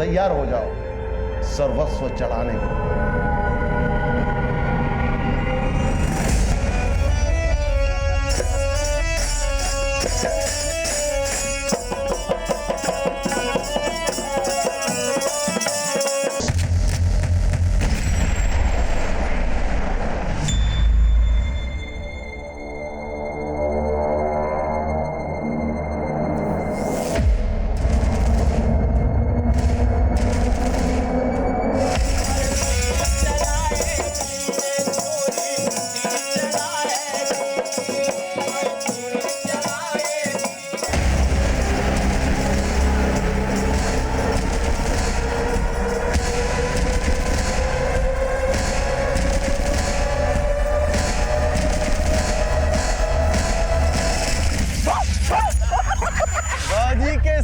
तैयार हो जाओ सर्वस्व चढ़ाने के लिए।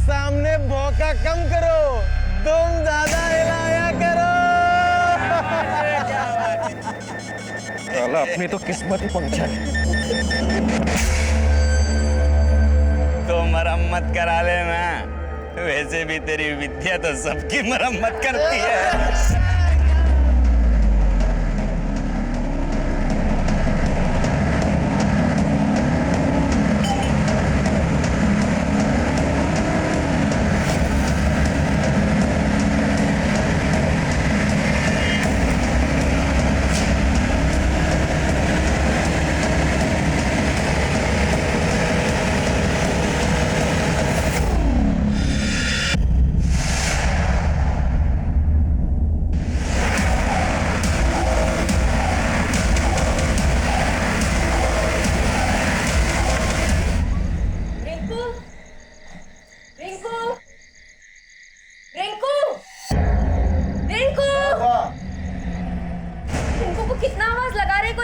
सामने भौका कम करो, तुम ज्यादा हिलाया करो। साला अपनी तो किस्मत ही पंक्चर है। तो मरम्मत करा लेना, वैसे भी तेरी विद्या तो सबकी मरम्मत करती है।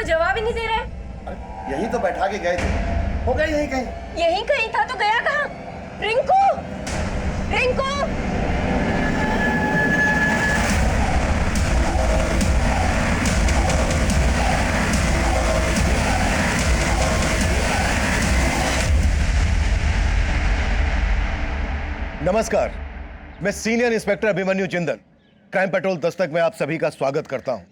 जवाब ही नहीं दे रहे। यही तो बैठा के गए थे, हो गए यही कहीं। यही कहीं था तो गया कहाँ? रिंकू, रिंकू। नमस्कार, मैं senior inspector Abhimanyu Jindal, crime petrol Dastak में आप सभी का स्वागत करता हूं।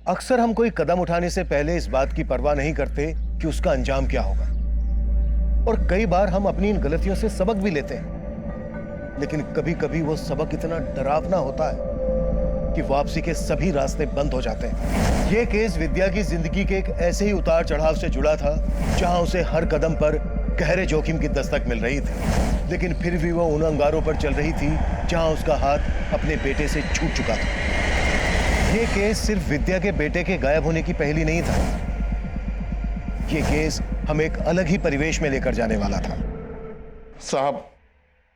अक्सर हम कोई कदम उठाने से पहले इस बात की परवाह नहीं करते कि उसका अंजाम क्या होगा, और कई बार हम अपनी इन गलतियों से सबक भी लेते हैं, लेकिन कभी कभी वो सबक इतना डरावना होता है कि वापसी के सभी रास्ते बंद हो जाते हैं। ये केस विद्या की जिंदगी के एक ऐसे ही उतार चढ़ाव से जुड़ा था जहां उसे हर कदम पर गहरे जोखिम की दस्तक मिल रही थी, लेकिन फिर भी वो उन अंगारों पर चल रही थी जहां उसका हाथ अपने बेटे से छूट चुका था। ये केस सिर्फ विद्या के बेटे के गायब होने की पहेली नहीं था, ये केस हम एक अलग ही परिवेश में लेकर जाने वाला था। साहब,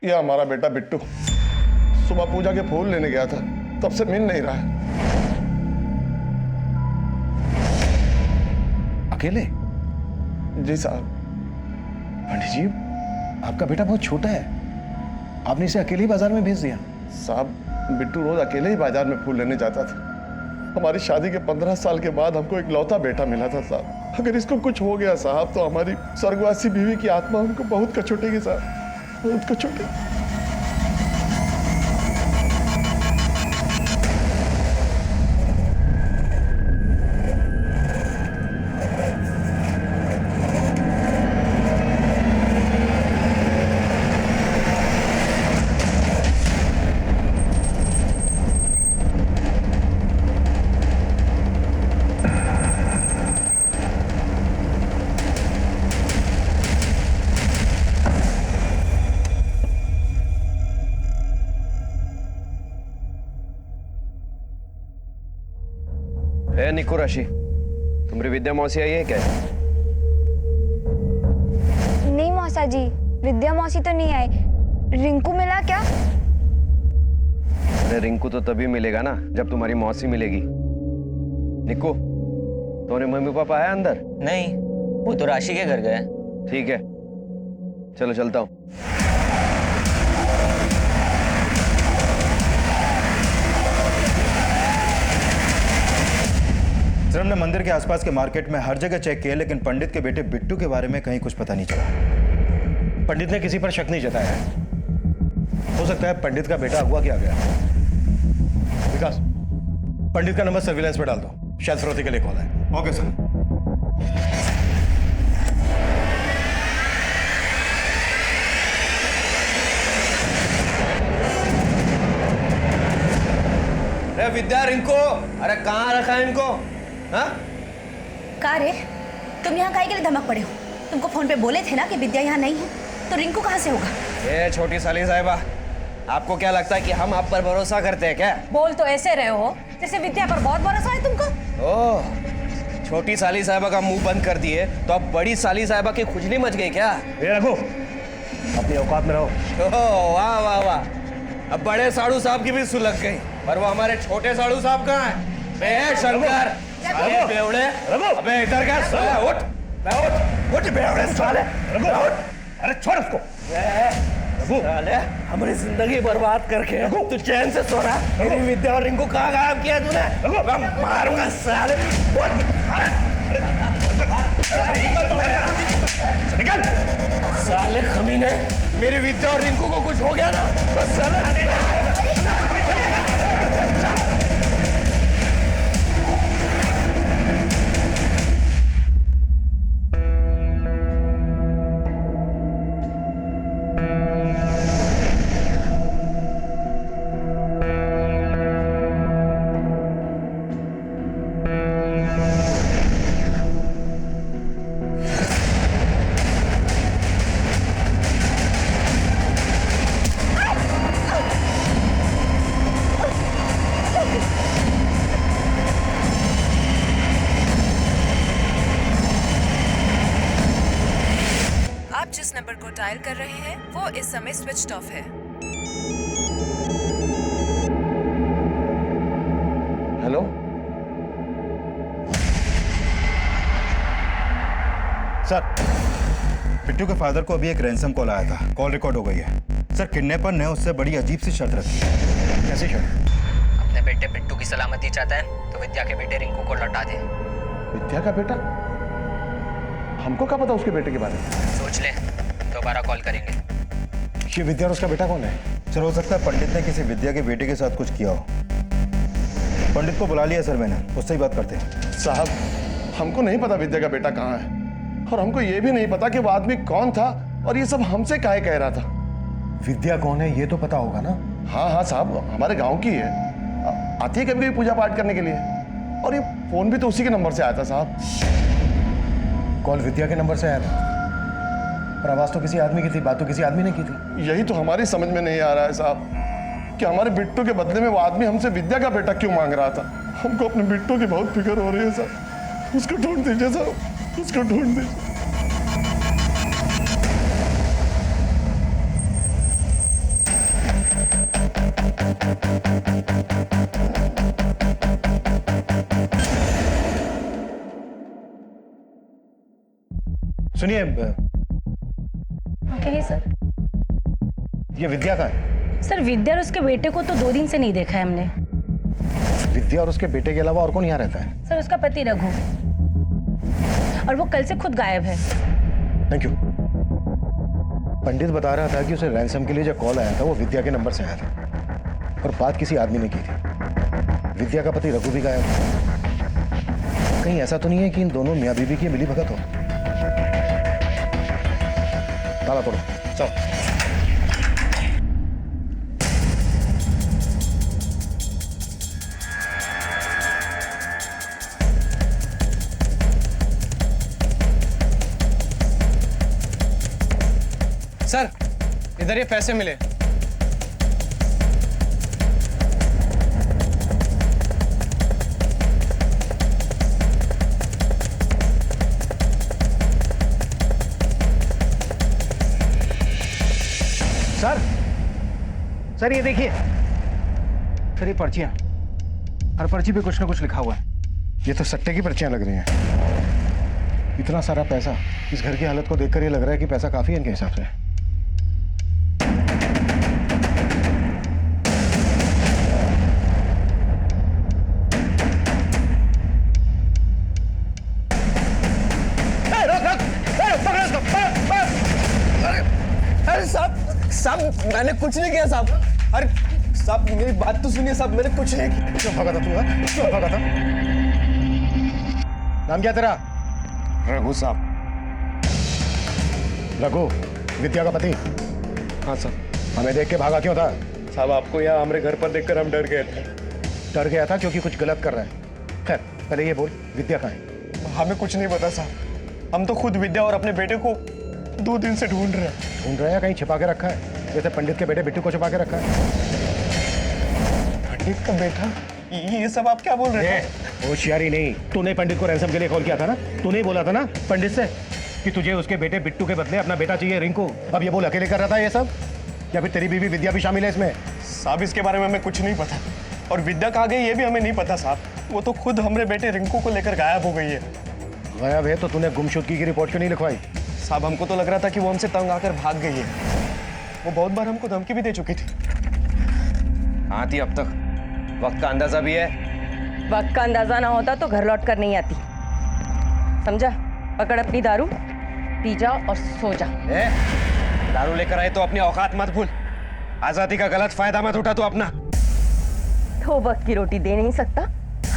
यह हमारा बेटा बिट्टू सुबह पूजा के फूल लेने गया था, तब से मिल नहीं रहा है। अकेले? जी साहब। पंडित जी, आपका बेटा बहुत छोटा है, आपने इसे अकेले ही बाजार में भेज दिया? साहब, बिट्टू रोज अकेले ही बाजार में फूल लेने जाता था। हमारी शादी के 15 साल के बाद हमको एक लौता बेटा मिला था साहब। अगर इसको कुछ हो गया साहब तो हमारी स्वर्गवासी बीवी की आत्मा हमको बहुत कचोटेगी साहब, बहुत कचोटेगी। निको राशि, तुम्हारी विद्या मौसी आई है क्या? नहीं मौसा जी, विद्या मौसी तो नहीं आई। रिंकू मिला क्या? अरे रिंकू तो तभी मिलेगा ना जब तुम्हारी मौसी मिलेगी। निको, तुम्हारे मम्मी पापा है अंदर? नहीं, वो तो राशि के घर गए। ठीक है, चलो चलता हूँ। सर, हमने मंदिर के आसपास के मार्केट में हर जगह चेक किया, लेकिन पंडित के बेटे बिट्टू के बारे में कहीं कुछ पता नहीं चला। पंडित ने किसी पर शक नहीं जताया है। हो सकता है पंडित का बेटा अगवा किया गया। विकास, पंडित का नंबर सर्विलांस पे डाल दो, शायद फिरौती के लिए कॉल है। Okay sir. अरे विद्या, रिंकू, अरे कहाँ रखा है इनको? हाँ? का रे, तुम यहाँ काहे के लिए धमक पड़े हो? तुमको फोन पे बोले थे ना कि विद्या यहाँ नहीं है, तो रिंकू कहाँ से होगा? ए छोटी साली साहिबा, आपको क्या लगता है कि हम आप पर भरोसा करते हैं क्या? बोल तो ऐसे रहे हो जैसे विद्या पर बहुत भरोसा है तुमको। ओह, छोटी साली साहिबा का मुंह बंद कर दिए तो अब बड़ी साली साहिबा की खुजली मच गई क्या? ये रखो, अपनी औकात में रहो। ओह वाह वाह वाह, अब बड़े साड़ू साहब की भी सुलग गई, पर वो हमारे छोटे साड़ू साहब कहाँ हैं? बे शंकर, साले बेवड़े, अबे इधर क्या साले? उठ, उठ बेवड़े साले, उठ, अरे छोड़ उसको। साले हमारी जिंदगी बर्बाद करके तू चैन से सो रहा? मेरी विद्या और रिंकू कहाँ गायब किया तूने? मैं मारूंगा साले। निकल। साले कमीने, मेरी विद्या और रिंकू को कुछ हो गया ना तो साले आप जिस नंबर को डायल कर रहे हैं वो इस समय स्विच्ड ऑफ है। हेलो, सर, बिट्टू के फादर को अभी एक रैंसम कॉल आया था, कॉल रिकॉर्ड हो गई है। सर, किडनैपर ने उससे बड़ी अजीब सी शर्त रखी है। कैसी शर्त? अपने बेटे बिट्टू की सलामती चाहता है तो विद्या के बेटे रिंकू को लौटा दे। विद्या का बेटा? हमको क्या पता उसके बेटे के बारे में? सोच ले, दोबारा कॉल करेंगे। ये विद्या और उसका बेटा कौन है? सर, हो सकता है पंडित ने किसी विद्या के बेटे के साथ कुछ किया हो। पंडित को बुला लिया सर मैंने, उससे ही बात करते हैं। साहब, हमको नहीं पता विद्या का बेटा कहाँ है, और हमको ये भी नहीं पता कि वो आदमी कौन था और ये सब हमसे काहे कह रहा था। विद्या कौन है ये तो पता होगा ना? हाँ हाँ साहब, हमारे गांव की है, आती है कभी कभी पूजा पाठ करने के लिए, और ये फोन भी तो उसी के नंबर से आया था साहब। कॉल विद्या के नंबर से आया था, पर आवाज तो किसी आदमी की थी, बात तो किसी आदमी ने की थी। यही तो हमारी समझ में नहीं आ रहा है साहब, कि हमारे बिट्टू के बदले में वो आदमी हमसे विद्या का बेटा क्यों मांग रहा था। हमको अपने बिट्टू की बहुत फिक्र हो रही है साहब, उसको ढूंढ दीजिए साहब, उसको ढूंढ दीजिए। सुनिए, कहिए सर। ये विद्या का है? सर, विद्या और उसके बेटे को तो 2 दिन से नहीं देखा है हमने। विद्या और उसके बेटे के अलावा और कौन यहाँ रहता है? सर, उसका पति रघु, और वो कल से खुद गायब है। Thank you. पंडित बता रहा था कि उसे रैंसम के लिए जो कॉल आया था वो विद्या के नंबर से आया था, और बात किसी आदमी ने की थी। विद्या का पति रघु भी गायब है। कहीं ऐसा तो नहीं है कि इन दोनों मियाँ बीवी की मिली भगत हो? ताला तोड़ो, चलो। सर, इधर ये पैसे मिले। सर ये देखिए, सर ये पर्चियां, हर पर्ची पे कुछ ना कुछ लिखा हुआ है। ये तो सट्टे की पर्चियां लग रही हैं। इतना सारा पैसा, इस घर की हालत को देखकर ये लग रहा है कि पैसा काफी है इनके हिसाब से। अरे साहब, मैंने कुछ नहीं किया साहब। अरे साहब मेरी बात तो सुनिए साहब, मैंने कुछ नहीं किया। क्यों भागा था तू? क्यों भागा था? नाम क्या तेरा? रघु साहब। रघु, विद्या का पति? हाँ सर। हमें देख के भागा क्यों था? साहब आपको यहाँ हमारे घर पर देखकर हम डर गए थे। डर गया था क्योंकि कुछ गलत कर रहा है। खैर पहले ये बोल, विद्या कहाँ है? हमें कुछ नहीं पता साहब, हम तो खुद विद्या और अपने बेटे को 2 दिन से ढूंढ रहे हैं। ढूंढ रहे हैं? कहीं छिपा के रखा है जैसे पंडित के बेटे बिट्टू को छिपा के रखा है? पंडित का बेटा? ये सब आप क्या बोल रहे हैं? होशियारी नहीं, तूने पंडित को रैंसम के लिए कॉल किया था ना? तूने ही बोला था ना पंडित से कि तुझे उसके बेटे बिट्टू के बदले अपना बेटा चाहिए रिंकू। अब ये बोल अकेले कर रहा था ये सब, या फिर तेरी बीवी विद्या भी शामिल है इसमें? साहब इसके बारे में हमें कुछ नहीं पता, और विद्या कहाँ गई ये भी हमें नहीं पता साहब। वो तो खुद हमारे बेटे रिंकू को लेकर गायब हो गई है। गायब है तो तूने गुमशुदगी की रिपोर्ट क्यों नहीं लिखवाई? साहब हमको तो लग रहा था कि वो हमसे तंग आकर भाग गई है। वो बहुत बार हमको धमकी भी दे चुकी थी। हाँ थी अब तक, वक्त का अंदाजा भी है। वक्त का अंदाजा ना होता तो घर लौट कर नहीं आती, समझा? पकड़ अपनी दारू, पी जा और सो जा। दारू लेकर आए तो अपनी औकात मत भूल, आजादी का गलत फायदा मत उठा तू अपना। तो वक्त की रोटी दे नहीं सकता,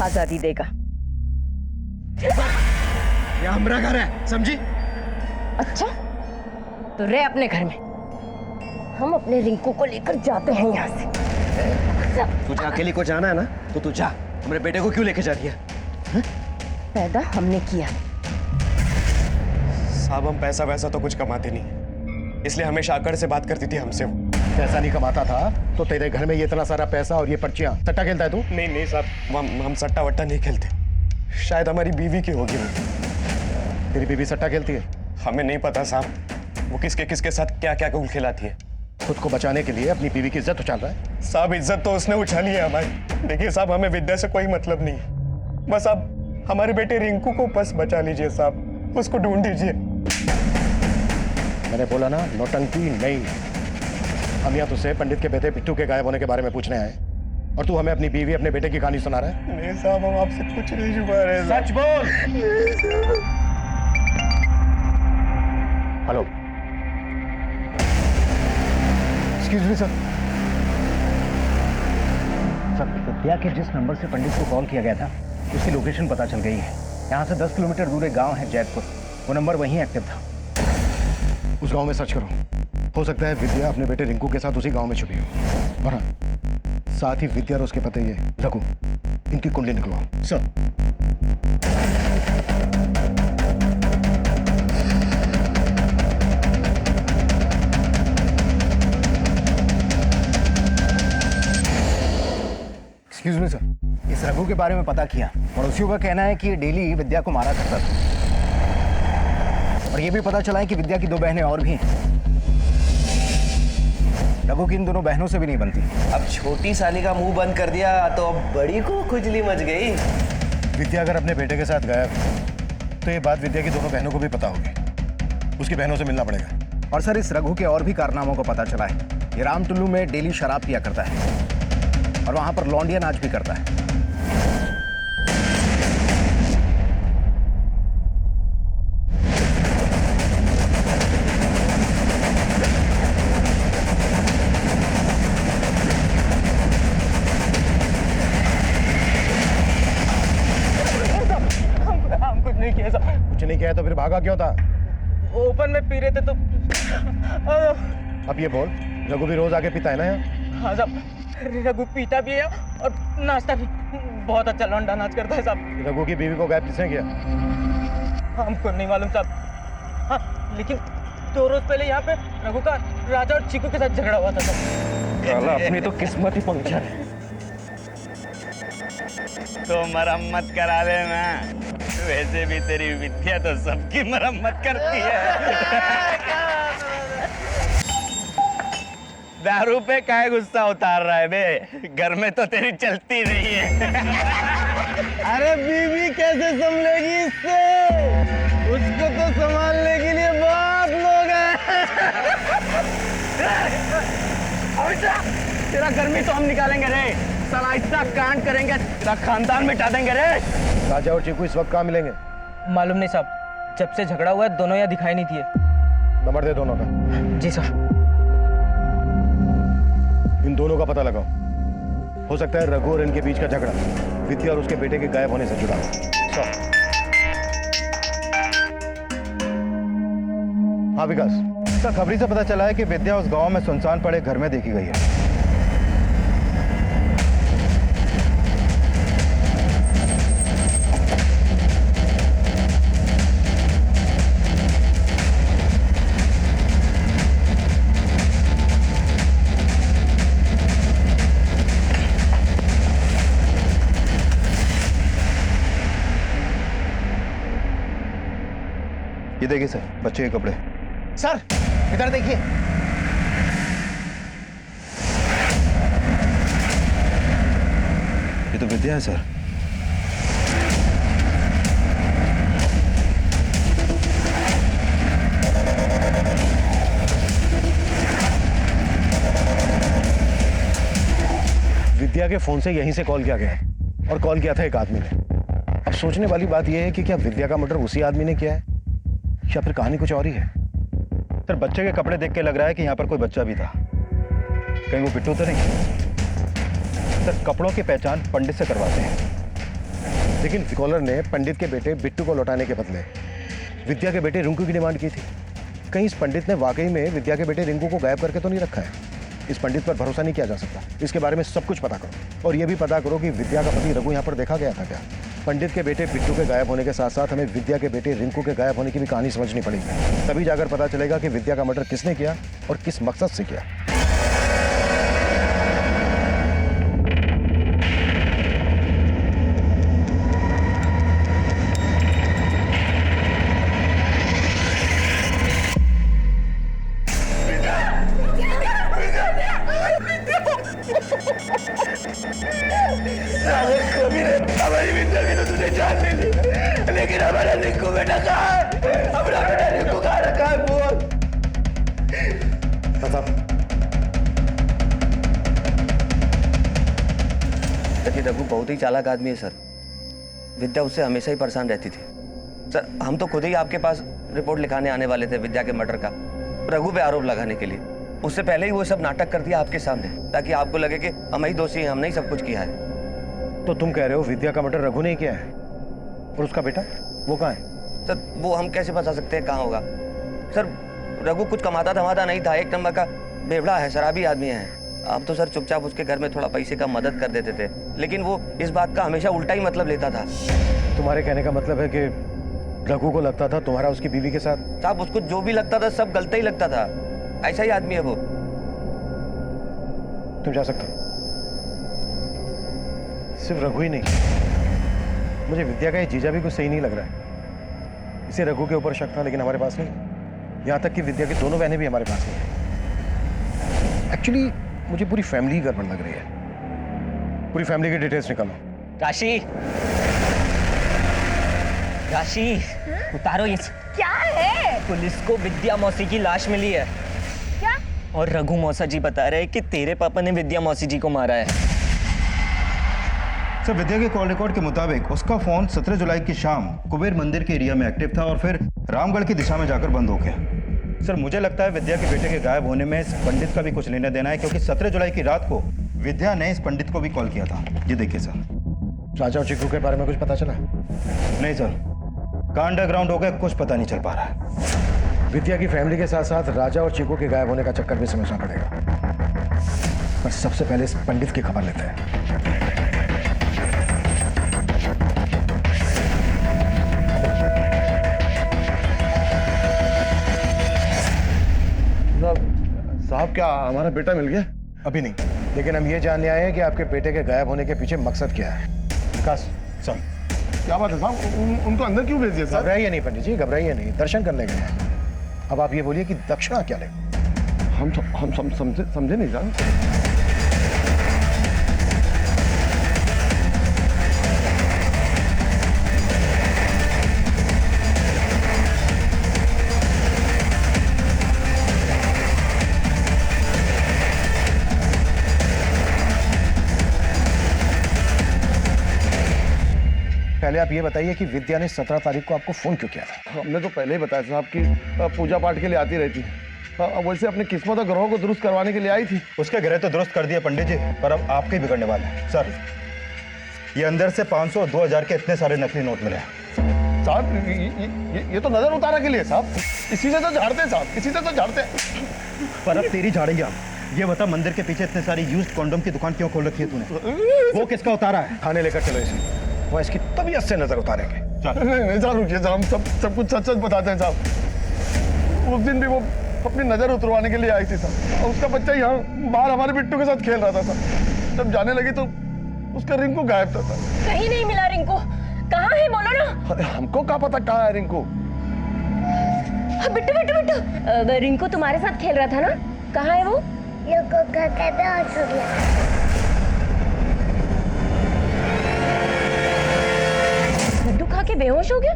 आजादी देगा। ये हमारा घर है, समझी? अच्छा तो रह अपने घर में, हम अपने रिंकू को लेकर जाते हैं यहाँ से। तुझे अकेली को जाना है ना तो तू जा, हमारे बेटे को क्यों लेके जा रही है? पैदा हमने किया। साहब हम पैसा वैसा तो कुछ कमाते नहीं, इसलिए हमेशा आकर से बात करती थी हमसे। वो पैसा नहीं कमाता था तो तेरे घर में ये इतना सारा पैसा और ये पर्चियां, सट्टा खेलता है तू? नहीं साहब, हम सट्टा वट्टा नहीं खेलते। शायद हमारी बीवी की होगी वो। तेरी बीवी सट्टा खेलती है? हमें नहीं पता साहब, वो किसके साथ क्या क्या खेल खिलाती है। खुद को बचाने के लिए अपनी बीवी की इज्जत उछाल रहा है। साहब इज्जत तो उसने उछाली है हमारी। देखिए साहब हमें विद्या से कोई मतलब नहीं है, बस आप हमारे बेटे रिंकू को बस बचा लीजिए साहब, उसको ढूंढ दीजिए। मैंने बोला ना नौटंकी नहीं। हम यहाँ तुझसे पंडित के बेटे बिट्टू के गायब होने के बारे में पूछने आए और तू हमें अपनी बीवी अपने बेटे की कहानी सुना रहा है। नहीं साहब हम आपसे कुछ नहीं छुपा रहे। सच बोल। Hello, excuse me sir. Sir Vidya के जिस नंबर से पंडित को कॉल किया गया था उसकी लोकेशन पता चल गई है। यहाँ से 10 किलोमीटर दूर एक गांव है जैतपुर, वो नंबर वहीं एक्टिव था। उस गांव में सर्च करो, हो सकता है विद्या अपने बेटे रिंकू के साथ उसी गांव में छुपी हो। और हाँ, साथ ही विद्या और उसके पति ये रघु, इनकी कुंडली निकलवाओ। सर एक्सक्यूज मी सर, इस रघु के बारे में पता किया, पड़ोसियों का कहना है कि ये डेली विद्या को मारा करता था। और ये भी पता चला है कि विद्या की 2 बहनें और भी हैं। रघु की इन दोनों बहनों से भी नहीं बनती। अब छोटी साली का मुंह बंद कर दिया तो अब बड़ी को खुजली मच गई। विद्या अगर अपने बेटे के साथ गायब तो ये बात विद्या की दोनों बहनों को भी पता होगी। उसकी बहनों से मिलना पड़ेगा। और सर इस रघु के और भी कारनामों को पता चला है। ये राम टुल्लू में डेली शराब पिया करता है और वहां पर लौंडिया नाच भी करता है। कुछ नहीं किया तो फिर भागा क्यों था? ओपन में पी रहे थे तो। अब ये बोल, रघु भी रोज आके पीता है ना यहाँ? हाँ साहब, रघु पीता भी है और नाचता भी। बहुत अच्छा लौंडा नाच करता है साहब। रघु की बीवी को गायब किसने किया? हमको नहीं मालूम साहब। हाँ लेकिन 2 रोज पहले यहाँ पे रघु का राजा और चीकू के साथ झगड़ा हुआ था साहब। अपनी तो किस्मत ही पंक्चर है। तो मरम्मत करा लेना, वैसे भी तेरी विद्या तो सबकी मरम्मत करती है। दारू पे काहे गुस्सा उतार रहा है बे? घर में तो तेरी चलती नहीं है। अरे बीवी कैसे संभलेगी इससे? उसको तो संभालने के लिए बहुत लोग हैं। तेरा गर्मी तो हम निकालेंगे रे, साला इतना कांड करेंगे तेरा खानदान मिटा देंगे रे। राजा और चीकू इस वक्त कहाँ मिलेंगे? मालूम नहीं साहब, जब से झगड़ा हुआ है दोनों यहाँ दिखाई नहीं दिए। नंबर दे दोनों का। जी साहब। इन दोनों का पता लगाओ। हो सकता है रघु और इनके बीच का झगड़ा विद्या और उसके बेटे के गायब होने से जुड़ा हो। सर। हाँ विकास। सर खबरी से पता चला है कि विद्या उस गांव में सुनसान पड़े घर में देखी गई है। ये देखिए सर, बच्चे के कपड़े। सर इधर देखिए। ये तो विद्या है सर। विद्या के फोन से यहीं से कॉल किया गया है और कॉल किया था एक आदमी ने। अब सोचने वाली बात यह है कि क्या विद्या का मर्डर उसी आदमी ने किया है या फिर कहानी कुछ और ही है। सर बच्चे के कपड़े देख के लग रहा है कि यहाँ पर कोई बच्चा भी था। कहीं वो बिट्टू तो नहीं? सर कपड़ों की पहचान पंडित से करवाते हैं। लेकिन कॉलर ने पंडित के बेटे बिट्टू को लौटाने के बदले विद्या के बेटे रिंकू की डिमांड की थी। कहीं इस पंडित ने वाकई में विद्या के बेटे रिंकू को गायब करके तो नहीं रखा है? इस पंडित पर भरोसा नहीं किया जा सकता। इसके बारे में सब कुछ पता करो और यह भी पता करो कि विद्या का पति रघु यहाँ पर देखा गया था क्या। पंडित के बेटे बिट्टू के गायब होने के साथ साथ हमें विद्या के बेटे रिंकू के गायब होने की भी कहानी समझनी पड़ेगी। तभी जाकर पता चलेगा कि विद्या का मर्डर किसने किया और किस मकसद से किया। हमारी विद्या की तो तुझे जान ले ली, लेकिन हमारा रिंकू बेटा कहाँ है? हमारा बेटा रिंकू कहाँ रखा है? बोल। बता। लेकिन रघु बहुत ही चालाक आदमी है सर। विद्या उससे हमेशा ही परेशान रहती थी। सर हम तो खुद ही आपके पास रिपोर्ट लिखाने आने वाले थे विद्या के मर्डर का, रघु पे आरोप लगाने के लिए। उससे पहले ही वो सब नाटक कर दिया आपके सामने, ताकि आपको लगे कि हम ही दोषी हैं, हमने ही सब कुछ किया है। तो तुम कह रहे हो विद्या का मर्डर रघु ने किया है और उसका बेटा वो कहाँ है? सर वो हम कैसे बता सकते हैं कहाँ होगा? सर रघु कुछ कमाता धमाता नहीं था, एक नंबर का बेवड़ा है, शराबी आदमी है। आप तो सर चुपचाप उसके घर में थोड़ा पैसे का मदद कर देते थे, लेकिन वो इस बात का हमेशा उल्टा ही मतलब लेता था। तुम्हारे कहने का मतलब है कि रघु को लगता था तुम्हारा उसकी बीवी के साथ? साहब उसको जो भी लगता था सब गलत ही लगता था, ऐसा ही आदमी है वो। तुम जा सकते हो। सिर्फ रघु ही नहीं, मुझे विद्या का ये जीजा भी कुछ सही नहीं लग रहा है। इसे रघु के ऊपर शक था लेकिन हमारे पास नहीं। यहाँ तक कि विद्या की दोनों बहनें भी हमारे पास नहीं। एक्चुअली मुझे पूरी फैमिली ही गड़बड़ लग रही है। पूरी फैमिली की डिटेल्स निकालो। राशि, राशि उतारो ये। क्या है? पुलिस को विद्या मौसी की लाश मिली है। क्या? और रघु मौसा जी बता रहे हैं कि तेरे पापा ने विद्या मौसी जी को मारा है। सर विद्या के कॉल रिकॉर्ड के मुताबिक उसका फोन 17 जुलाई की शाम कुबेर मंदिर के एरिया में एक्टिव था और फिर रामगढ़ की दिशा में जाकर बंद हो गया। सर मुझे लगता है विद्या के बेटे के गायब होने में इस पंडित का भी कुछ लेना देना है, क्योंकि 17 जुलाई की रात को विद्या ने इस पंडित को भी कॉल किया था। ये देखिए सर। राजा और चिक्कू के बारे में कुछ पता चला? नहीं सर, का अंडरग्राउंड हो गया, कुछ पता नहीं चल पा रहा है। विद्या की फैमिली के साथ साथ राजा और चिक्कू के गायब होने का चक्कर भी समझना पड़ेगा। पर सबसे पहले इस पंडित की खबर लेते हैं। साहब क्या हमारा बेटा मिल गया? अभी नहीं, लेकिन हम ये जानने आए हैं कि आपके बेटे के गायब होने के पीछे मकसद क्या है। विकास सर। क्या बात है साहब, उनको अंदर क्यों भेज दिया साहब? घबराइए नहीं पंडित जी, घबराइए नहीं, दर्शन करने गए हैं। अब आप ये बोलिए कि दक्षिणा क्या लेंगे? हम समझे नहीं साहब। पहले आप ये बताइए कि विद्या ने 17 तारीख को आपको फोन क्यों किया था? हमने तो पहले ही बताया साहब कि पूजा पाठ के लिए आती रहती है। वैसे अपनी किस्मत और ग्रहों को दुरुस्त करवाने के लिए आई थी। उसके ग्रह तो दुरुस्त कर दिए पंडित जी, पर अब आपके ही बिगड़ने वाले हैं। सर, ये अंदर से 500 और 2000 के इतने सारे नकली नोट मिले हैं। साहब ये तो नजर उतारने के लिए साहब, इसी से तो झाड़ते हैं साहब, इसी से तो झाड़ते हैं। पर अब तेरी झाड़ेंगे हम। ये बता, मंदिर के पीछे इतने सारी यूज्ड कॉन्डोम की दुकान क्यों खोल रखी है तूने? वो किसका उतारा है? थाने लेकर चलो इसे, वो इसकी तबीयत से नजर उतारेंगे। नहीं साहब रुकिए साहब, हम सब कुछ सच सच बताते हैं साहब। उस दिन भी वो अपनी नजर उतरवाने के लिए आई थी साहब, और उसका बच्चा यहाँ बाहर हमारे बिट्टू के साथ खेल रहा था साहब। जब जाने लगी तो उसका रिंकू गायब था साहब। कहीं नहीं मिला रिंकू, कहाँ है बोलो ना। अरे हमको क्या पता कहाँ है रिंकू। बिट्टू बिट्टू बिट्टू, रिंकू तुम्हारे साथ खेल रहा था ना, कहाँ है वो? लड्डू खा के बेहोश हो गया?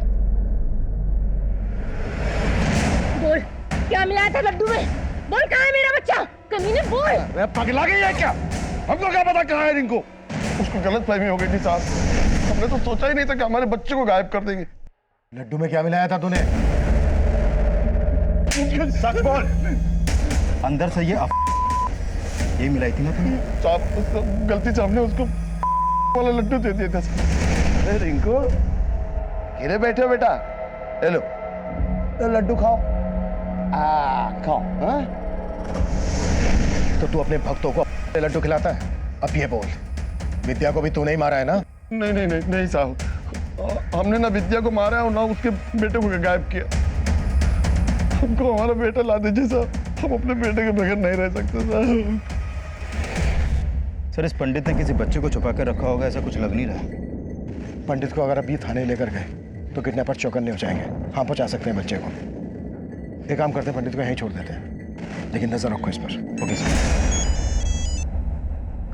बोल, क्या मिलाया था लड्डू में? बोल, कहाँ है मेरा बच्चा? कमीने बोल। पगला गई है क्या? हमको क्या पता कहाँ है रिंकू। उसको गलत फहमी हो गई थी साहब, हमने तो सोचा ही नहीं था कि हमारे बच्चे को गायब कर देंगे। लड्डू में क्या मिलाया था तूने? सच बोल। अंदर से ये मिलाई थी ना तुमने? साहब गलती से हमने उसको वाला लड्डू दे दिया था। अरे रिंकू, गिरे बैठे बेटा, ले लो तो लड्डू खाओ। खाओ। हाँ? तो तू अपने भक्तों को लड्डू खिलाता है? अब ये बोल, विद्या को भी तूने ही मारा है ना? नहीं नहीं नहीं नहीं साहब, हमने ना विद्या को मारा है और ना उसके बेटे को गायब किया। हमको हमारा बेटा ला दीजिए साहब, हम अपने बेटे के बगैर नहीं रह सकते साहब। सर, इस पंडित ने किसी बच्चे को छुपा कर रखा होगा, ऐसा कुछ लग नहीं रहा। पंडित को अगर अभी थाने लेकर गए तो किडनैपर चौकन्ने हो जाएंगे। हाँ, पहुंचा सकते हैं बच्चे को। एक काम करते हैं, पंडित को यहीं छोड़ देते हैं, लेकिन नजर रखो इस पर। Okay sir.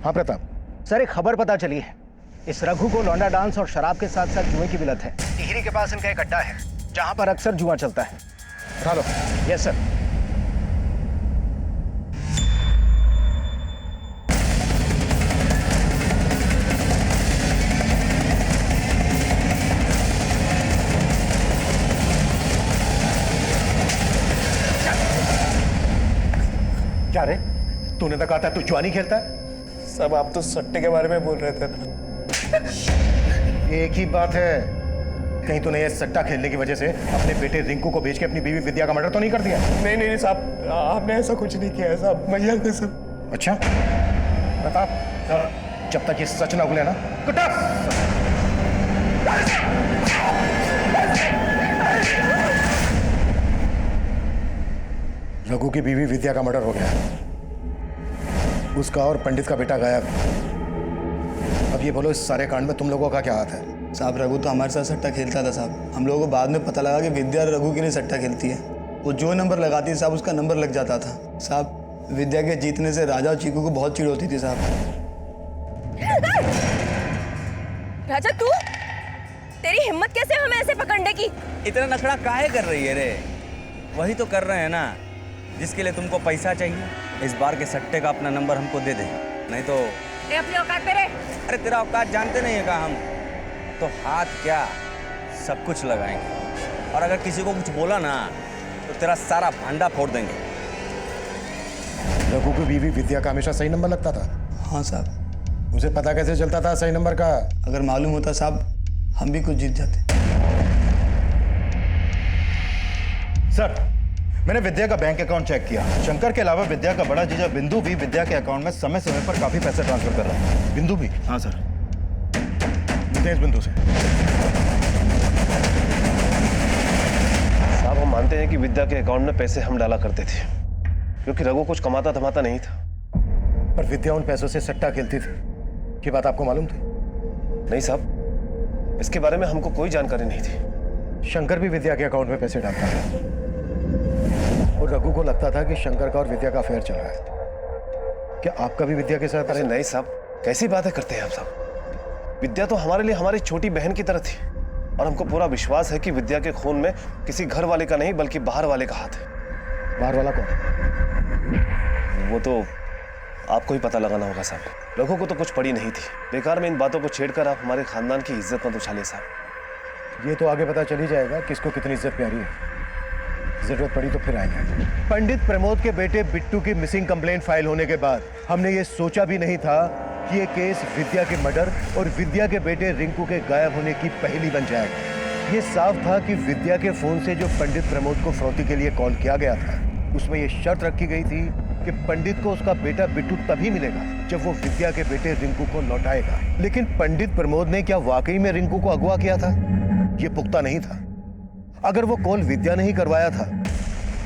हाँ प्रताप सर, एक खबर पता चली है, इस रघु को लौंडा डांस और शराब के साथ साथ जुए की भी लत है। टिहरी के पास इनका एक अड्डा है जहां पर अक्सर जुआ चलता है। उठा लो। Yes sir. क्या रे, तूने तो कहा था तू जुआ नहीं खेलता है? साहब आप तो सट्टे के बारे में बोल रहे थे ना। एक ही बात है, कहीं तूने ये सट्टा खेलने की वजह से अपने बेटे रिंकू को बेच के अपनी बीवी विद्या का मर्डर तो नहीं कर दिया? नहीं नहीं साहब, आपने ऐसा कुछ नहीं किया है साहब, मजाक थे सब। अच्छा प्रताप सर, जब तक ये सच ना उगले ना, रघु की बीवी विद्या का मर्डर हो गया, उसका और पंडित का बेटा गायब। अब ये बोलो, इस सारे कांड में तुम लोगों का क्या हाथ है? साहब रघु तो हमारे साथ सट्टा खेलता था साहब, हम लोगों को बाद में पता लगा कि विद्या रघु के लिए सट्टा खेलती है। वो जो नंबर लगाती है साहब, उसका नंबर लग जाता था साहब। विद्या के जीतने से राजा और चीकू को बहुत चिढ़ होती थी साहब। राजा, तू, तेरी हिम्मत कैसे हमें ऐसे पकड़ने की? इतना नखड़ा काहे कर रही है रे? वही तो कर रहे हैं ना जिसके लिए तुमको पैसा चाहिए। इस बार के सट्टे का अपना नंबर हमको दे दे, नहीं तो अपनी औकात पे रहे। अरे तेरा औकात जानते नहीं है का हम तो हाथ क्या सब कुछ लगाएंगे, और अगर किसी को कुछ बोला ना तो तेरा सारा भांडा फोड़ देंगे। रघु की बीवी विद्या का हमेशा सही नंबर लगता था? हाँ साहब। उसे पता कैसे चलता था सही नंबर का? अगर मालूम होता साहब, हम भी कुछ जीत जाते। सर, मैंने विद्या का बैंक अकाउंट चेक किया। शंकर के अलावा विद्या का बड़ा जीजा बिंदु भी विद्या के अकाउंट में समय समय पर काफी पैसे ट्रांसफर कर रहा है। बिंदु भी? हाँ सर। तेज बिंदु से। साहब, हम मानते हैं कि विद्या के अकाउंट में पैसे हम डाला करते थे, क्योंकि रघु कुछ कमाता धमाता नहीं था। पर विद्या उन पैसों से सट्टा खेलती थी, ये बात आपको मालूम थी? नहीं साहब, इसके बारे में हमको कोई जानकारी नहीं थी। शंकर भी विद्या के अकाउंट में पैसे डालता था, और रघु को लगता था कि शंकर का और विद्या का अफेयर चल रहा है। क्या आपका भी विद्या के साथ? अरे नहीं साहब, कैसी बातें करते हैं आप साहब। विद्या तो हमारे लिए हमारी छोटी बहन की तरह थी, और हमको पूरा विश्वास है कि विद्या के खून में किसी घर वाले का नहीं बल्कि बाहर वाले का हाथ है। बाहर वाला कौन? वो तो आपको ही पता लगाना होगा साहब। रघु को तो कुछ पड़ी नहीं थी, बेकार में इन बातों को छेड़कर आप हमारे खानदान की इज्जत मत उछालिए साहब। ये तो आगे पता चल ही जाएगा किसको कितनी इज्जत प्यारी है। जरूरत पड़ी तो फिर आएंगे। पंडित प्रमोद के बेटे बिट्टू की मिसिंग कंप्लेंट फाइल होने के बाद हमने ये सोचा भी नहीं था कि ये केस विद्या के मर्डर और विद्या के बेटे रिंकू के गायब होने की पहेली बन जाएगा। ये साफ था कि विद्या के फोन से जो पंडित प्रमोद को फिरौती के लिए कॉल किया गया था, उसमें ये शर्त रखी गई थी कि पंडित को उसका बेटा बिट्टू तभी मिलेगा जब वो विद्या के बेटे रिंकू को लौटाएगा। लेकिन पंडित प्रमोद ने क्या वाकई में रिंकू को अगवा किया था? ये पुख्ता नहीं था। अगर वो कॉल विद्या ने ही करवाया था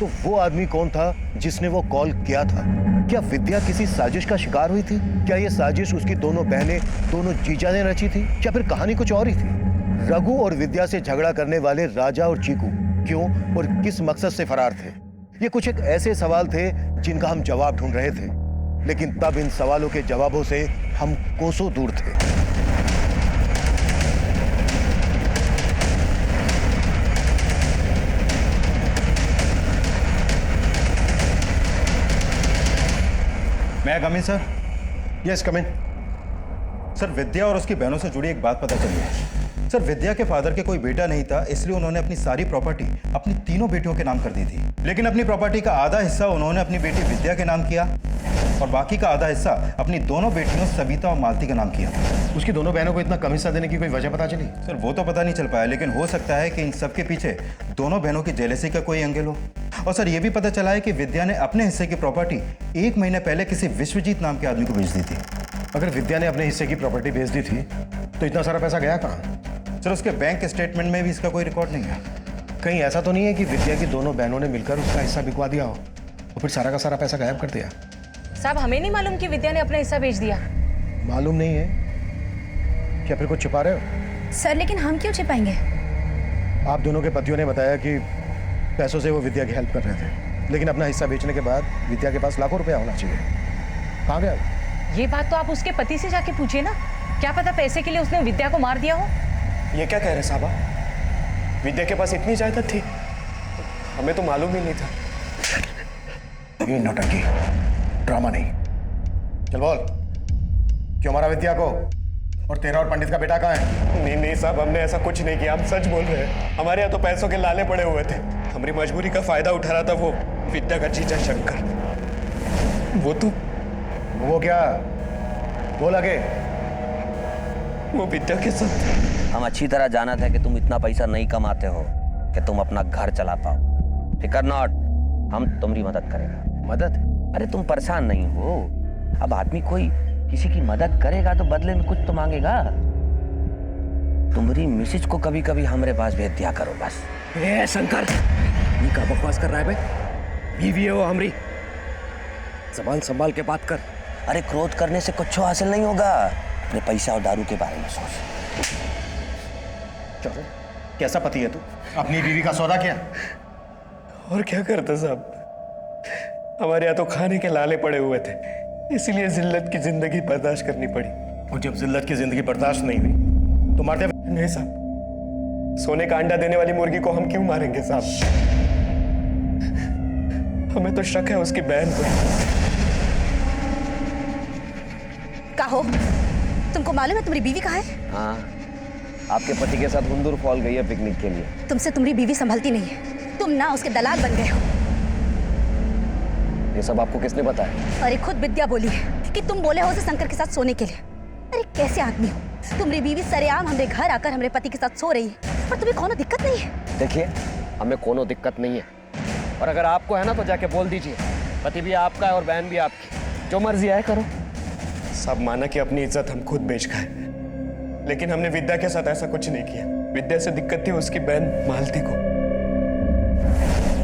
तो वो आदमी कौन था जिसने वो कॉल किया था? क्या विद्या किसी साजिश का शिकार हुई थी? क्या ये साजिश उसकी दोनों बहनें, दोनों जीजा ने रची थी? क्या फिर कहानी कुछ और ही थी? रघु और विद्या से झगड़ा करने वाले राजा और चीकू क्यों और किस मकसद से फरार थे? ये कुछ एक ऐसे सवाल थे जिनका हम जवाब ढूंढ रहे थे, लेकिन तब इन सवालों के जवाबों से हम कोसों दूर थे। मैं कम इन सर? यस कम इन। सर, विद्या और उसकी बहनों से जुड़ी एक बात पता चली है। सर, विद्या के फादर के कोई बेटा नहीं था, इसलिए उन्होंने अपनी सारी प्रॉपर्टी अपनी तीनों बेटियों के नाम कर दी थी। लेकिन अपनी प्रॉपर्टी का आधा हिस्सा उन्होंने अपनी बेटी विद्या के नाम किया और बाकी का आधा हिस्सा अपनी दोनों बेटियों सविता और मालती के नाम किया। उसकी दोनों बहनों को इतना कम हिस्सा देने की कोई वजह पता चली? सर, वो तो पता नहीं चल पाया, लेकिन हो सकता है कि इन सब के पीछे दोनों बहनों की जेलसी का कोई एंगल हो। और सर, ये भी पता चला है कि विद्या ने अपने हिस्से की प्रॉपर्टी 1 महीने पहले किसी विश्वजीत नाम के आदमी को बेच दी थी। अगर विद्या ने अपने हिस्से की प्रॉपर्टी बेच दी थी तो इतना सारा पैसा गया कहाँ? सर, उसके बैंक स्टेटमेंट में भी इसका कोई रिकॉर्ड नहीं है। कहीं ऐसा तो नहीं है कि विद्या की दोनों बहनों ने मिलकर उसका हिस्सा बिकवा दिया हो और फिर सारा का सारा पैसा गायब कर दिया? साहब, हमें नहीं मालूम कि विद्या ने अपना हिस्सा बेच दिया। मालूम नहीं है? क्या फिर कुछ छिपा रहे हो? सर, लेकिन हम क्यों छिपाएंगे? आप दोनों के पतियों ने बताया कि पैसों से वो विद्या की हेल्प कर रहे थे, लेकिन अपना हिस्सा बेचने के बाद विद्या के पास लाखों रुपया होना चाहिए। कहाँ गया? ये बात तो आप उसके पति से जाके पूछिए ना। क्या पता पैसे के लिए उसने विद्या को मार दिया हो। ये क्या कह रहे साहबा? विद्या के पास इतनी जायदाद थी? हमें तो मालूम ही नहीं था। ये नौटंकी, ड्रामा नहीं। चल बोल, क्यों मारा विद्या को? और तेरा और पंडित का बेटा कहाँ है? नहीं नहीं साहब, हमने ऐसा कुछ नहीं किया, हम सच बोल रहे हैं। हमारे यहाँ तो पैसों के लाले पड़े हुए थे, हमारी मजबूरी का फायदा उठा रहा था वो विद्या का जीजा शंकर। वो क्या? बोल आगे। वो विद्या के साथ। हम अच्छी तरह जाना था कि तुम इतना पैसा नहीं कमाते हो कि तुम अपना घर चला पाओ। फिकर नॉट, हम तुम्हारी मदद करेंगे। मदद? अरे तुम परेशान नहीं हो। अब आदमी कोई किसी की मदद करेगा तो बदले में कुछ तो मांगेगा। तुम्हारी मिसेज को कभी कभी हमारे पास भेज दिया करो बस। ए शंकर, ये क्या बकवास कर रहा है बे? बीवी है वो हमारी, जबान संभाल के बात कर। अरे क्रोध करने से कुछ हासिल नहीं होगा। अपने पैसा और दारू के बारे में सोच। चलो, कैसा पति है तू? अपनी बीवी का सौदा किया? और क्या करता साहब, हमारे यहाँ तो खाने के लाले पड़े हुए थे, इसीलिए जिल्लत की जिंदगी बर्दाश्त करनी पड़ी। और जब जिल्लत की जिंदगी बर्दाश्त नहीं हुई तो मारते? नहीं साहब, सोने का अंडा देने वाली मुर्गी को हम क्यों मारेंगे साहब? हमें तो शक है उसकी बहन पर। कहो, तुमको मालूम है तुम्हारी बीवी कहाँ है? हाँ, आपके पति के साथ हुंदूर फॉल गई है पिकनिक के लिए। तुमसे तुम्हारी बीवी संभलती नहीं है, तुम ना उसके दलाल बन गए हो। ये सब आपको किसने बताया? अरे खुद विद्या बोली है कि तुम बोले हो उसे शंकर के साथ सोने के लिए। अरे कैसे आदमी हो? तुम्हारी बीवी सरेआम हमारे घर आकर हमारे पति के साथ सो रही है और तुम्हें कोनो दिक्कत नहीं है? देखिए, हमें कोनो दिक्कत नहीं है, और अगर आपको है ना तो जाके बोल दीजिए। पति भी आपका है और बहन भी आपकी, जो मर्जी आए करो। सब माना कि अपनी इज्जत हम खुद बेच गए, लेकिन हमने विद्या के साथ ऐसा कुछ नहीं किया। विद्या से दिक्कत थी उसकी बहन मालती को,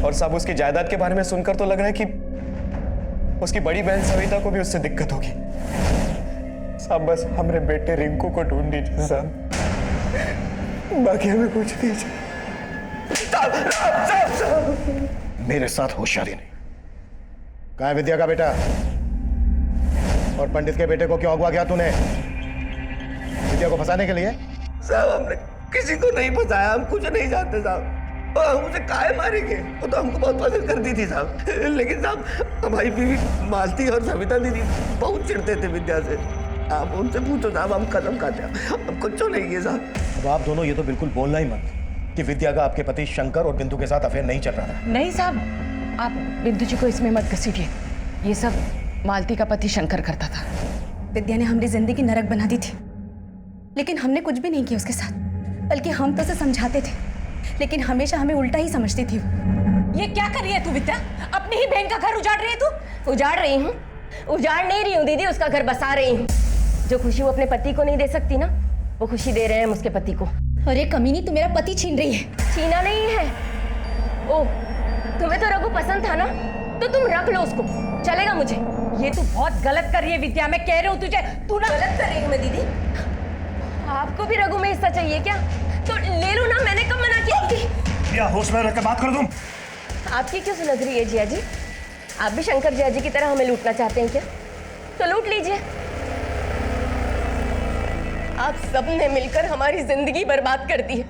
और सब उसकी जायदाद के बारे में सुनकर तो लग रहा है कि उसकी बड़ी बहन सविता को भी उससे दिक्कत होगी। साहब बस हमारे बेटे रिंकू को ढूंढ दीजिए साहब, बाकी हमें कुछ नहीं चाहिए। मेरे साथ होशियारी नहीं। कहाँ है विद्या का बेटा? और पंडित के बेटे को क्यों अगवा किया तूने? विद्या को फंसाने के लिए? साहब हमने किसी को नहीं फंसाया, हम कुछ नहीं जानते साहब। हम उसे काहे मारेंगे? वो तो हमको बहुत पसंद करती थी साहब, लेकिन साहब हमारी बीवी मालती और सविता दीदी बहुत चिढ़ते थे विद्या से। आप उनसे पूछो साहब, हम कसम खाते हैं हम कुछ नहीं किए साहब। अब आप दोनों ये तो बिल्कुल बोलना ही मत। कि विद्या का आपके पति शंकर और बिंदु के साथ अफेयर नहीं चल रहा था? नहीं साहब, आप बिंदु जी को इसमें मत घसीटिए। ये सब मालती का पति शंकर करता था। विद्या ने हमारी जिंदगी नरक बना दी थी, लेकिन हमने कुछ भी नहीं किया उसके साथ, बल्कि हम तो उसे समझाते थे, लेकिन हमेशा हमें उल्टा ही समझती थी। ये क्या कर रही है तू विद्या? अपनी ही बहन का घर उजाड़ रही है तू? उजाड़ रही हूँ? उजाड़ नहीं रही हूँ दीदी, उसका घर बसा रही हूँ। जो खुशी वो अपने पति को नहीं दे सकती ना, वो खुशी दे रहे हैं हम उसके पति को। अरे कमीनी, तू मेरा पति छीन रही है। छीना नहीं है। ओ, तुम्हें तो रघु पसंद था ना, तो तुम रख लो उसको, चलेगा मुझे। ये तू बहुत गलत कर रही है विद्या, मैं कह रही हूँ तुझे। तू ना गलत कर रही हूँ मैं दीदी। आपको भी रघु में हिस्सा चाहिए क्या? तो ले लो ना, मैंने कब मना किया? या होश में रहकर बात कर तुम। आपकी क्यों सुलझ रही है जिया जी? आप भी शंकर जिया जी की तरह हमें लूटना चाहते हैं क्या? तो लूट लीजिए। आप सबने मिलकर हमारी जिंदगी बर्बाद कर दी है,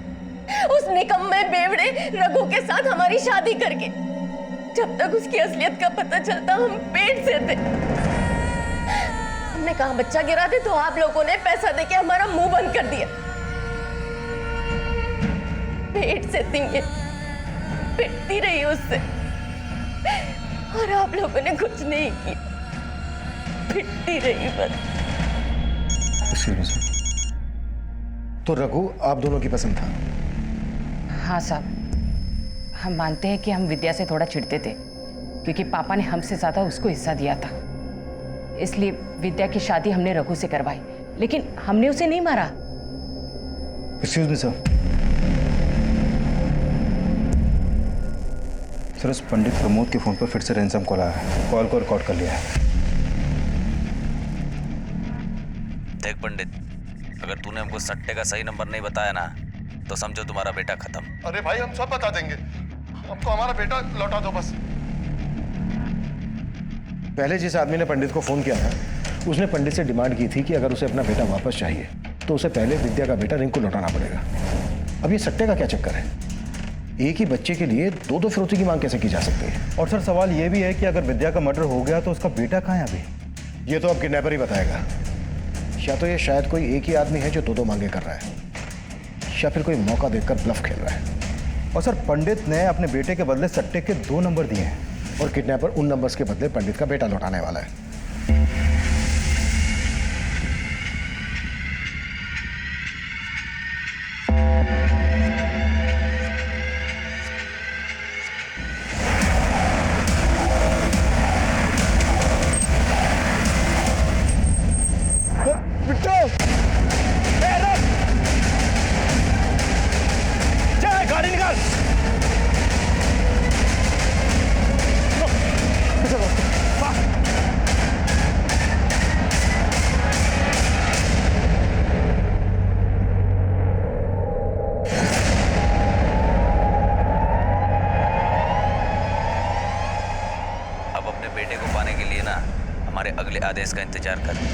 उस निकम्मे बेवड़े रघु के साथ हमारी शादी करके। जब तक उसकी असलियत का पता चलता हम पेट से थे। हमने कहा बच्चा गिरा दे, तो आप लोगों ने पैसा देके हमारा मुंह बंद कर दिया। पेट से थी ये, पिटती रही उससे, और आप लोगों ने कुछ नहीं किया, पिटती रही बस। तो रघु आप दोनों की पसंद था? हाँ साहब, हम मानते हैं कि हम विद्या से थोड़ा चिढ़ते थे, क्योंकि पापा ने हमसे ज्यादा उसको हिस्सा दिया था। इसलिए विद्या की शादी हमने रघु से करवाई, लेकिन हमने उसे नहीं मारा। Excuse me sir. सर, उस पंडित प्रमोद के फोन पर फिर से रैंसम कॉल आया है। कॉल को रिकॉर्ड कर लिया है। देख पंडित, अगर तूने हमको सट्टे का सही नंबर नहीं बताया ना, तो समझो तुम्हारा बेटा खत्म। अरे भाई, हम सब बता देंगे, हमको हमारा बेटा लौटा दो बस। पहले जिस आदमी ने पंडित को फोन किया था, उसने पंडित से डिमांड की थी कि अगर उसे अपना बेटा वापस चाहिए तो उसे पहले विद्या का बेटा रिंकू लौटाना पड़ेगा। अब ये सट्टे का क्या चक्कर है? एक ही बच्चे के लिए दो दो फिरौती की मांग कैसे की जा सकती है? और सर, सवाल ये भी है कि अगर विद्या का मर्डर हो गया तो उसका बेटा कहाँ है अभी? ये तो अब किडनैपर ही बताएगा। या तो ये शायद कोई एक ही आदमी है जो दो दो मांगे कर रहा है, या फिर कोई मौका देखकर ब्लफ खेल रहा है। और सर, पंडित ने अपने बेटे के बदले सट्टे के 2 नंबर दिए हैं, और किडनैपर उन नंबर्स के बदले पंडित का बेटा लौटाने वाला है। गाड़ी निकाल। अब अपने बेटे को पाने के लिए ना हमारे अगले आदेश का इंतजार कर।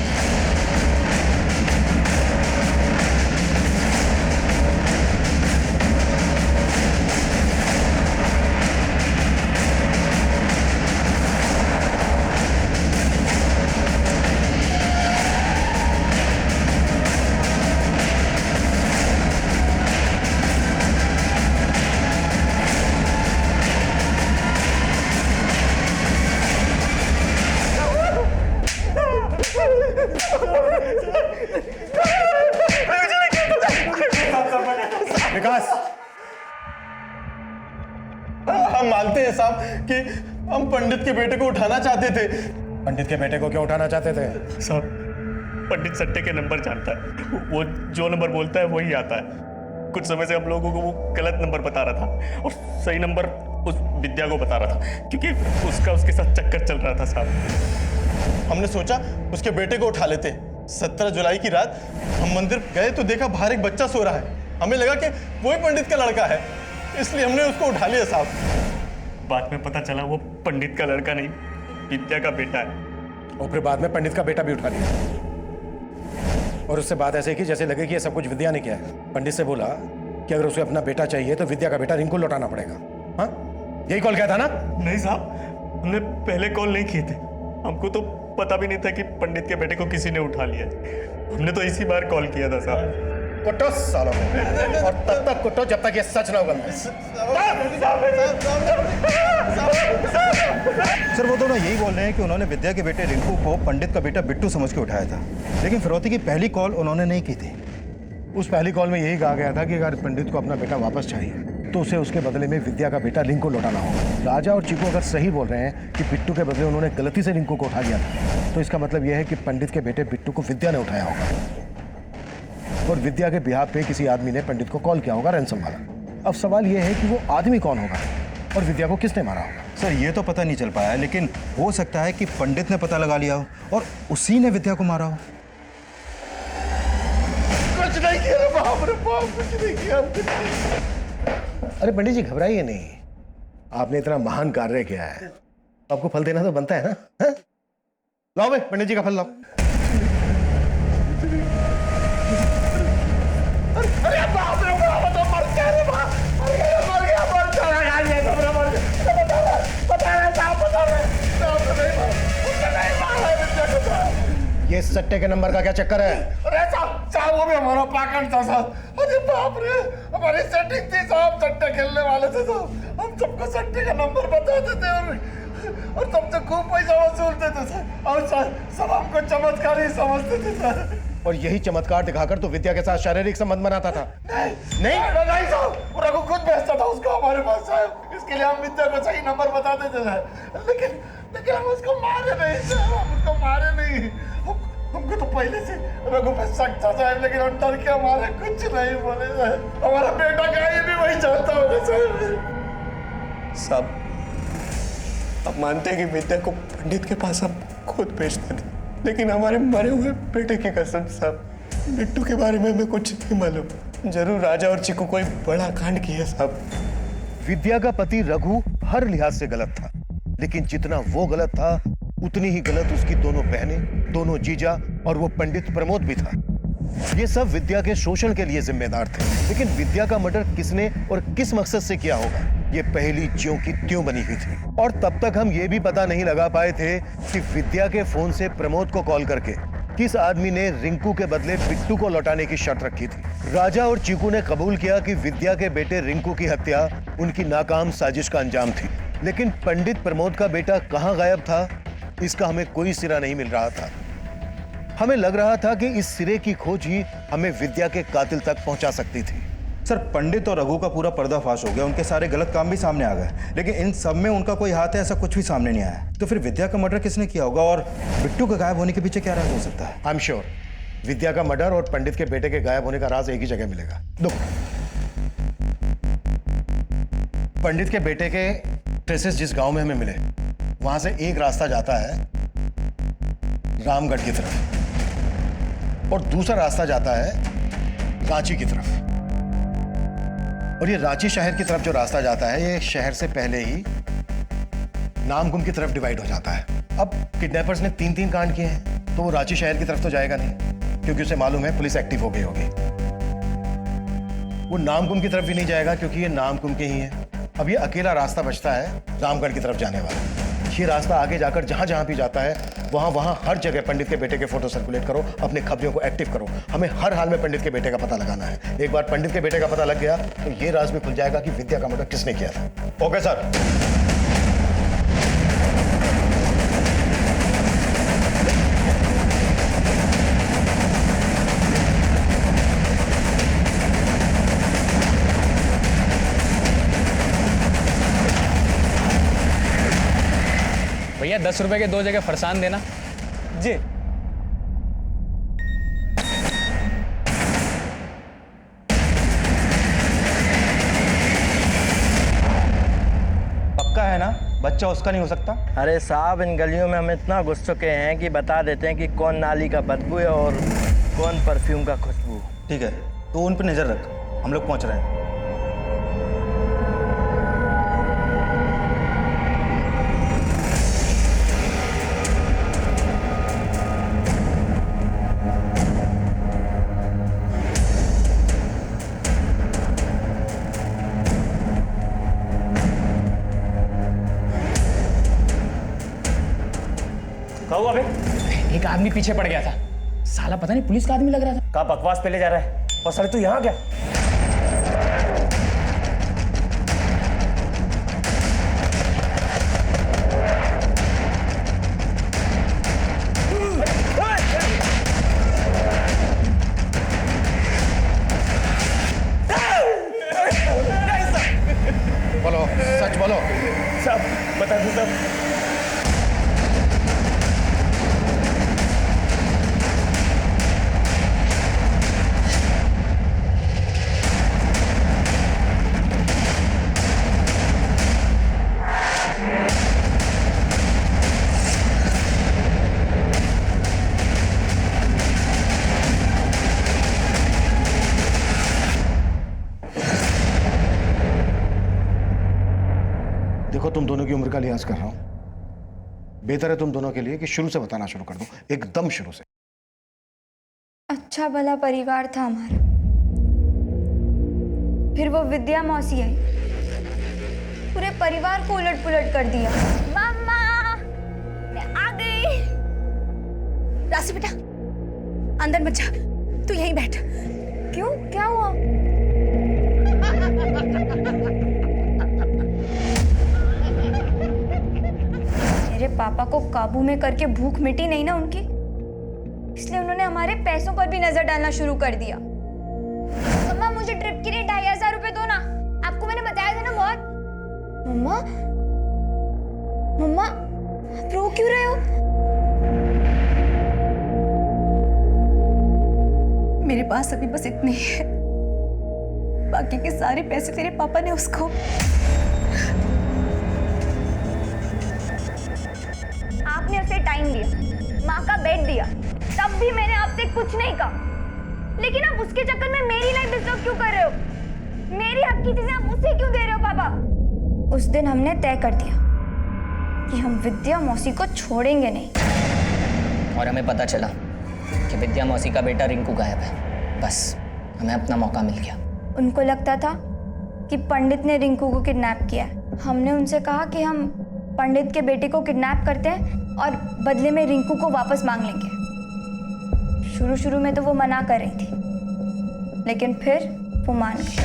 विकास, हम मानते हैं साहब कि हम पंडित के बेटे को उठाना चाहते थे। पंडित के बेटे को क्यों उठाना चाहते थे? साहब, पंडित सट्टे के नंबर जानता है, वो जो नंबर बोलता है वही आता है। कुछ समय से हम लोगों को वो गलत नंबर बता रहा था और सही नंबर उस विद्या को बता रहा था, क्योंकि उसके साथ चक्कर चल रहा था साहब। हमने सोचा उसके बेटे को उठा लेते। 17 जुलाई की रात हम मंदिर गए तो देखा बाहर एक बच्चा सो रहा है। हमें लगा कि वही पंडित का लड़का है, इसलिए हमने उसको उठा लिया साहब। बाद में पता चला वो पंडित का लड़का नहीं, विद्या का बेटा है। और फिर बाद में पंडित का बेटा भी उठा लिया, और उससे बात ऐसे की जैसे लगे कि ये सब कुछ विद्या ने किया है। पंडित से बोला कि अगर उसे अपना बेटा चाहिए तो विद्या का बेटा रिंकू लौटाना पड़ेगा। हाँ, यही कॉल किया था ना? नहीं साहब, हमने पहले कॉल नहीं किए थे। हमको तो पता भी नहीं था कि पंडित के बेटे को किसी ने उठा लिया। हमने तो इसी बार कॉल किया था साहब। कुटो सालों को, और तब तक कुटो जब तक ये सच ना उगल जाए। सर वो दोनों यही बोल रहे हैं कि उन्होंने विद्या के बेटे रिंकू को पंडित का बेटा बिट्टू समझ के उठाया था, लेकिन फिरौती की पहली कॉल उन्होंने नहीं की थी। उस पहली कॉल में यही कहा गया था कि अगर पंडित को अपना बेटा वापस चाहिए तो उसे उसके बदले में विद्या का बेटा रिंकू लौटाना होगा। राजा और चीकू अगर सही बोल रहे हैं कि बिट्टू के बदले उन्होंने गलती से रिंकू को उठा लिया था, तो इसका मतलब यह है कि पंडित के बेटे बिट्टू को विद्या ने उठाया होगा और विद्या के बिहाफ पे किसी आदमी ने पंडित को कॉल किया होगा रैंसम वाला। अब सवाल यह है कि वो आदमी कौन होगा और विद्या को किसने मारा होगा। सर ये तो पता नहीं चल पाया, लेकिन हो सकता है कि पंडित ने पता लगा लिया हो और उसी ने विद्या को मारा हो। कुछ नहीं किया बाप रे बाप, कुछ नहीं किया। अरे पंडित जी घबराइए नहीं, आपने इतना महान कार्य किया है, आपको फल देना तो बनता है ना। है? लाओ भाई पंडित जी का फल लाओ। अरे बाप रे बाप, तो मर गया रे बाप, मर गया चला गया ये मर गया। बता रहे साहब, बता रहे साहब, नहीं मारा विद्या को। ये सट्टे के नंबर का क्या चक्कर है? अरे साहब वो भी हमारा पाकट था साहब। अरे बाप रे, हमारी सेटिंग थी साहब, सट्टे खेलने वाले थे साहब। हम सबको सट्टे का नंबर बताते थे और सबसे खूब पैसा वसूलते थे सर, और सब हमको चमत्कार ही समझते थे सर। और यही चमत्कार दिखाकर तो विद्या के साथ शारीरिक संबंध बनाता था। नहीं साहब, रघु खुद भेजता था उसको हमारे पास साहब। इसके लिए हम विद्या को सही नंबर बताते थे सर, लेकिन हम उसको मारे नहीं साहब, हम उसको मारे नहीं। हमको तो पहले से रघु पे शक था साहब, लेकिन हम डर के हमारे कुछ नहीं बोले साहब। हमारा बेटा क्या ये भी वही चाहता होगा साहब। अब मानते हैं कि विद्या को पंडित के पास हम खुद भेजते थे, लेकिन हमारे मरे हुए बेटे की कसम साहब, बिट्टू के बारे में हमें कुछ नहीं मालूम। जरूर राजा और चिकू कोई बड़ा कांड किया साहब। विद्या का पति रघु हर लिहाज से गलत था, लेकिन जितना वो गलत था उतनी ही गलत उसकी दोनों बहनें, दोनों जीजा और वो पंडित प्रमोद भी था। ये सब विद्या के शोषण के लिए जिम्मेदार थे, लेकिन विद्या का मर्डर किसने और किस मकसद से किया होगा, ये पहली ज्यों की त्यों बनी हुई थी। और तब तक हम ये भी पता नहीं लगा पाए थे कि विद्या के फोन से प्रमोद को कॉल करके किस आदमी ने रिंकू के बदले बिट्टू को लौटाने की शर्त रखी थी। राजा और चीकू ने कबूल किया कि विद्या के बेटे रिंकू की हत्या उनकी नाकाम साजिश का अंजाम थी, लेकिन पंडित प्रमोद का बेटा कहाँ गायब था, इसका हमें कोई सिरा नहीं मिल रहा था। हमें लग रहा था कि इस सिरे की खोज ही हमें विद्या के कातिल तक पहुंचा सकती थी। सर पंडित और रघु का पूरा पर्दाफाश हो गया, उनके सारे गलत काम भी सामने आ गए, लेकिन इन सब में उनका कोई हाथ है ऐसा कुछ भी सामने नहीं आया। तो फिर विद्या का मर्डर किसने किया होगा और बिट्टू के गायब होने के पीछे क्या राज हो सकता है? आई एम श्योर विद्या का मर्डर और पंडित के बेटे के गायब होने का राज एक ही जगह मिलेगा। पंडित के बेटे के ट्रेसेस जिस गांव में हमें मिले, वहां से एक रास्ता जाता है रामगढ़ की तरफ और दूसरा रास्ता जाता है रांची की तरफ। और ये रांची शहर की तरफ जो रास्ता जाता है, ये शहर से पहले ही नामकुम की तरफ डिवाइड हो जाता है। अब किडनैपर्स ने 3-3 कांड किए हैं, तो वो रांची शहर की तरफ तो जाएगा नहीं, क्योंकि उसे मालूम है पुलिस एक्टिव हो गई होगी। वो नामकुम की तरफ भी नहीं जाएगा, क्योंकि ये नामकुम के ही है। अब ये अकेला रास्ता बचता है रामगढ़ की तरफ जाने वाला। ये रास्ता आगे जाकर जहां जहां भी जाता है, वहां हर जगह पंडित के बेटे के फोटो सर्कुलेट करो, अपने खबरियों को एक्टिव करो। हमें हर हाल में पंडित के बेटे का पता लगाना है। एक बार पंडित के बेटे का पता लग गया तो ये राज भी खुल जाएगा कि विद्या का मर्डर किसने किया था। Okay sir. भैया 10 रुपए के 2 जगह फरसान देना। जी। पक्का है ना, बच्चा उसका नहीं हो सकता? अरे साहब इन गलियों में हम इतना घुस चुके हैं कि बता देते हैं कि कौन नाली का बदबू है और कौन परफ्यूम का खुशबू। ठीक है, तो उन पर नजर रख, हम लोग पहुंच रहे हैं। एक आदमी पीछे पड़ गया था, साला पता नहीं पुलिस का आदमी लग रहा था। कहाँ बकवास पे ले जा रहा है? और साले तू यहाँ क्या? बोलो, सच बोलो। साहब बता दो साहब। देखो, तुम दोनों की उम्र का लिहाज कर रहा हूं। बेहतर है तुम दोनों के लिए कि शुरू से बताना शुरू कर दो, एकदम शुरू से। अच्छा भला परिवार था हमारा, फिर वो विद्या मौसी आई, पूरे परिवार को उलट पुलट कर दिया। मम्मा, मैं आ गई। राशि बेटा, अंदर मत जा, तू यहीं बैठ। क्यों, क्या हुआ? मेरे पापा को काबू में करके भूख मिटी नहीं ना उनकी, इसलिए उन्होंने हमारे पैसों पर भी नजर डालना शुरू कर दिया। मम्मा, मुझे ट्रिप के लिए 2500 रुपए दो ना, आपको मैंने बताया था ना बहुत। मम्मा, मम्मा, आप रो क्यों रहे हो? मेरे पास अभी बस इतने ही है, बाकी के सारे पैसे तेरे पापा ने उसको। आपने उसे टाइम दिया, माँ का बेड दिया, तब भी मैंने आपसे कुछ नहीं कहा, लेकिन आप उसके चक्कर में मेरी लाइफ डिस्टर्ब क्यों कर रहे हो? मेरी हक की चीजें आप उसे क्यों दे रहे हो पापा? उस दिन हमने तय कर दिया कि हम विद्या मौसी को छोड़ेंगे नहीं। और हमें पता चला कि विद्या मौसी का बेटा रिंकू गायब है। बस हमें अपना मौका मिल गया। उनको लगता था कि पंडित ने रिंकू को किडनैप किया है। हमने उनसे कहा कि हम पंडित के बेटे को किडनैप करते हैं और बदले में रिंकू को वापस मांग लेंगे। शुरू शुरू में तो वो मना कर रही थी, लेकिन फिर वो मान गई।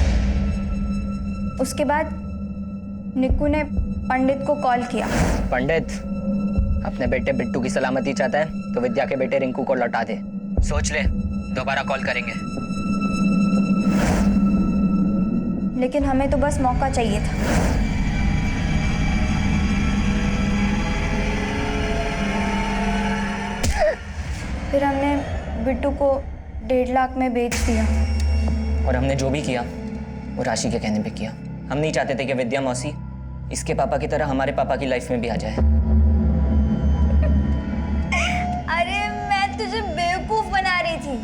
उसके बाद निक्कू ने पंडित को कॉल किया। पंडित अपने बेटे बिट्टू की सलामती चाहता है तो विद्या के बेटे रिंकू को लौटा दे। सोच ले, दोबारा कॉल करेंगे। लेकिन हमें तो बस मौका चाहिए था। फिर हमने बिट्टू को 1.5 लाख में बेच दिया। और हमने जो भी किया वो राशि के कहने पे किया। हम नहीं चाहते थे कि विद्या मौसी इसके पापा की तरह हमारे पापा की लाइफ में भी आ जाए। अरे मैं तुझे बेवकूफ बना रही थी,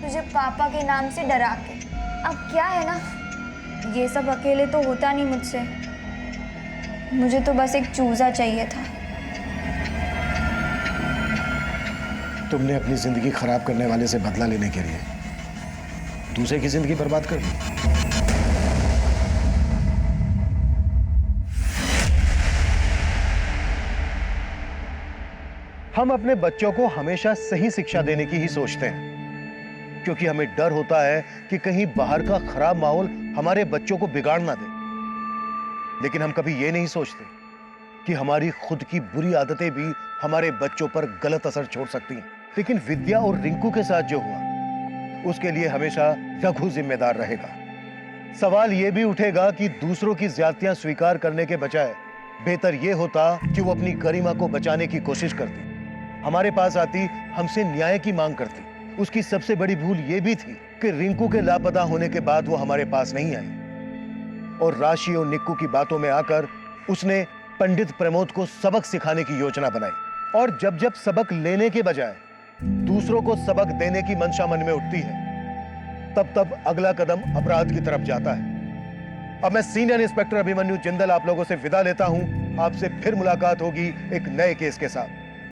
तुझे पापा के नाम से डरा के। अब क्या है ना, ये सब अकेले तो होता नहीं मुझसे। मुझे तो बस एक चूजा चाहिए था। तुमने अपनी जिंदगी खराब करने वाले से बदला लेने के लिए दूसरे की जिंदगी बर्बाद कर दी। हम अपने बच्चों को हमेशा सही शिक्षा देने की ही सोचते हैं, क्योंकि हमें डर होता है कि कहीं बाहर का खराब माहौल हमारे बच्चों को बिगाड़ ना दे। लेकिन हम कभी ये नहीं सोचते कि हमारी खुद की बुरी आदतें भी हमारे बच्चों पर गलत असर छोड़ सकती हैं। लेकिन विद्या और रिंकू के साथ जो हुआ, उसके लिए हमेशा रघु जिम्मेदार रहेगा। सवाल यह भी उठेगा कि दूसरों की ज्यादतियां स्वीकार करने के बजाय बेहतर यह होता कि वो अपनी गरिमा को बचाने की कोशिश करती, हमारे पास आती, हमसे न्याय की मांग करती। उसकी सबसे बड़ी भूल यह भी थी कि रिंकू के लापता होने के बाद वो हमारे पास नहीं आई और राशि और निक्कू की बातों में आकर उसने पंडित प्रमोद को सबक सिखाने की योजना बनाई। और जब जब सबक लेने के बजाय दूसरों को सबक देने की मंशा मन में उठती है, तब तब अगला कदम अपराध की तरफ जाता है। अब मैं सीनियर इंस्पेक्टर अभिमन्यु जिंदल आप लोगों से विदा लेता हूं। आपसे फिर मुलाकात होगी एक नए केस के साथ।